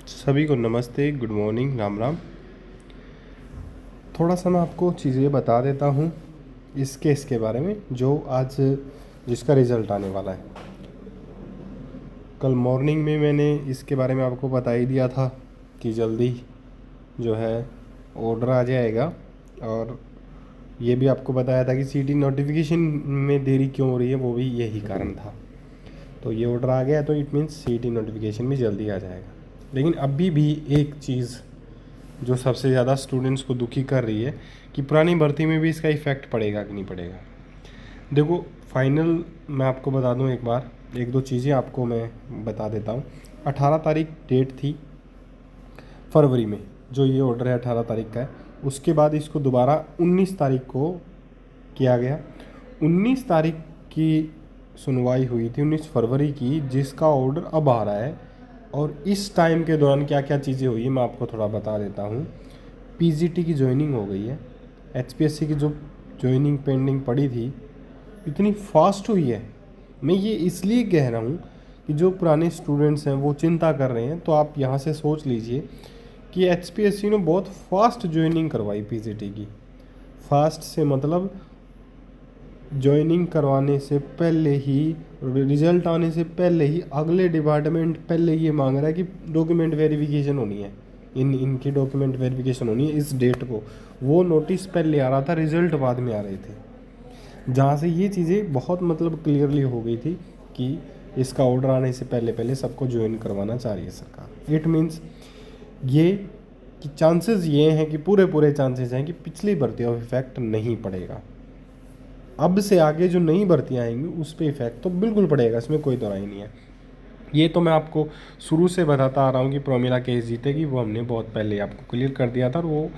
सभी को नमस्ते, गुड मॉर्निंग, राम राम। थोड़ा सा मैं आपको चीज़ें बता देता हूँ इस केस के बारे में जो आज जिसका रिज़ल्ट आने वाला है। कल मॉर्निंग में मैंने इसके बारे में आपको बता ही दिया था कि जल्दी जो है ऑर्डर आ जाएगा, और ये भी आपको बताया था कि सीटी नोटिफिकेशन में देरी क्यों हो रही है, वो भी यही कारण था। तो ये ऑर्डर आ गया तो इट मीन्स सीटी नोटिफिकेशन भी जल्दी आ जाएगा। लेकिन अभी भी एक चीज़ जो सबसे ज़्यादा स्टूडेंट्स को दुखी कर रही है कि पुरानी भर्ती में भी इसका इफ़ेक्ट पड़ेगा कि नहीं पड़ेगा। देखो, फाइनल मैं आपको बता दूं, एक बार एक दो चीज़ें आपको मैं बता देता हूं। 18 तारीख डेट थी फरवरी में, जो ये ऑर्डर है 18 तारीख का है। उसके बाद इसको दोबारा 19 तारीख को किया गया। 19 तारीख की सुनवाई हुई थी, 19 फरवरी की, जिसका ऑर्डर अब आ रहा है। और इस टाइम के दौरान क्या क्या चीज़ें हुई है मैं आपको थोड़ा बता देता हूँ। पीजीटी की ज्वाइनिंग हो गई है। एचपीएससी की जो ज्वाइनिंग पेंडिंग पड़ी थी इतनी फास्ट हुई है। मैं ये इसलिए कह रहा हूँ कि जो पुराने स्टूडेंट्स हैं वो चिंता कर रहे हैं, तो आप यहाँ से सोच लीजिए कि एचपीएससी ने बहुत फास्ट ज्वाइनिंग करवाई पीजीटी की। फास्ट से मतलब ज्वाइनिंग करवाने से पहले ही, रिजल्ट आने से पहले ही अगले डिपार्टमेंट पहले ये मांग रहा है कि डॉक्यूमेंट वेरिफिकेशन होनी है, इनकी डॉक्यूमेंट वेरिफिकेशन होनी है इस डेट को। वो नोटिस पहले आ रहा था, रिजल्ट बाद में आ रहे थे। जहाँ से ये चीज़ें बहुत मतलब क्लियरली हो गई थी कि इसका ऑर्डर आने से पहले पहले सबको ज्वाइन करवाना चाह रही है सरकार। इट मीन्स ये कि चांसेस ये हैं कि पूरे चांसेस हैं कि पिछली भर्तियों पर इफेक्ट नहीं पड़ेगा। अब से आगे जो नई भर्तियाँ आएंगी उस पर इफेक्ट तो बिल्कुल पड़ेगा, इसमें कोई दो राय नहीं है। ये तो मैं आपको शुरू से बताता आ रहा हूँ कि प्रोमिला केस जीतेगी, वो हमने बहुत पहले आपको क्लियर कर दिया था। और वो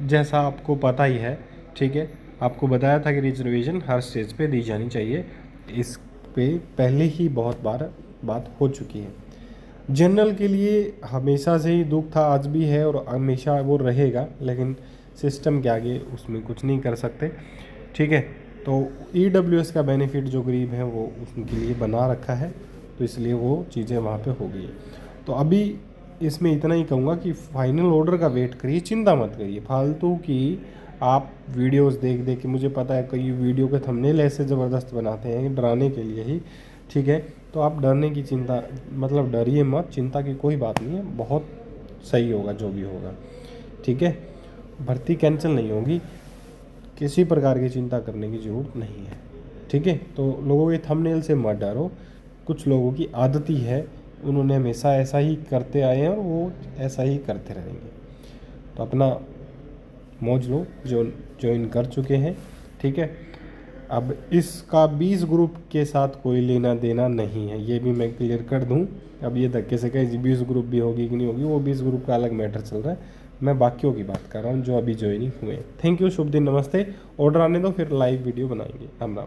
जैसा आपको पता ही है, ठीक है, आपको बताया था कि रिजर्वेशन हर स्टेज पे दी जानी चाहिए। इस पे पहले ही बहुत बार बात हो चुकी है। जनरल के लिए हमेशा से ही दुख था, आज भी है और हमेशा वो रहेगा, लेकिन सिस्टम के आगे उसमें कुछ नहीं कर सकते, ठीक है। तो ईडब्ल्यूएस का बेनिफिट जो गरीब है वो उनके लिए बना रखा है, तो इसलिए वो चीज़ें वहाँ पे हो गई है। तो अभी इसमें इतना ही कहूँगा कि फाइनल ऑर्डर का वेट करिए, चिंता मत करिए फालतू की। आप वीडियोस देख देख के, मुझे पता है कई वीडियो के थंबनेल ऐसे ज़बरदस्त बनाते हैं डराने के लिए ही, ठीक है। तो आप डरने की चिंता मतलब डरिए मत, चिंता की कोई बात नहीं है, बहुत सही होगा जो भी होगा, ठीक है। भर्ती कैंसिल नहीं होगी, किसी प्रकार की चिंता करने की ज़रूरत नहीं है, ठीक है। तो लोगों के थंबनेल से मत डरो, कुछ लोगों की आदत ही है, उन्होंने हमेशा ऐसा ही करते आए हैं और वो ऐसा ही करते रहेंगे। तो अपना मौज लो जो ज्वाइन कर चुके हैं, ठीक है। अब इसका 20 ग्रुप के साथ कोई लेना देना नहीं है, ये भी मैं क्लियर कर दूं। अब ये धक्के से कहीं 20 ग्रुप भी होगी कि नहीं होगी, वो 20 ग्रुप का अलग मैटर चल रहा है। मैं बाकियों की बात कर रहा हूँ जो अभी ज्वाइनिंग हुए। थैंक यू, शुभ दिन, नमस्ते। ऑर्डर आने दो, फिर लाइव वीडियो बनाएंगे। राम राम।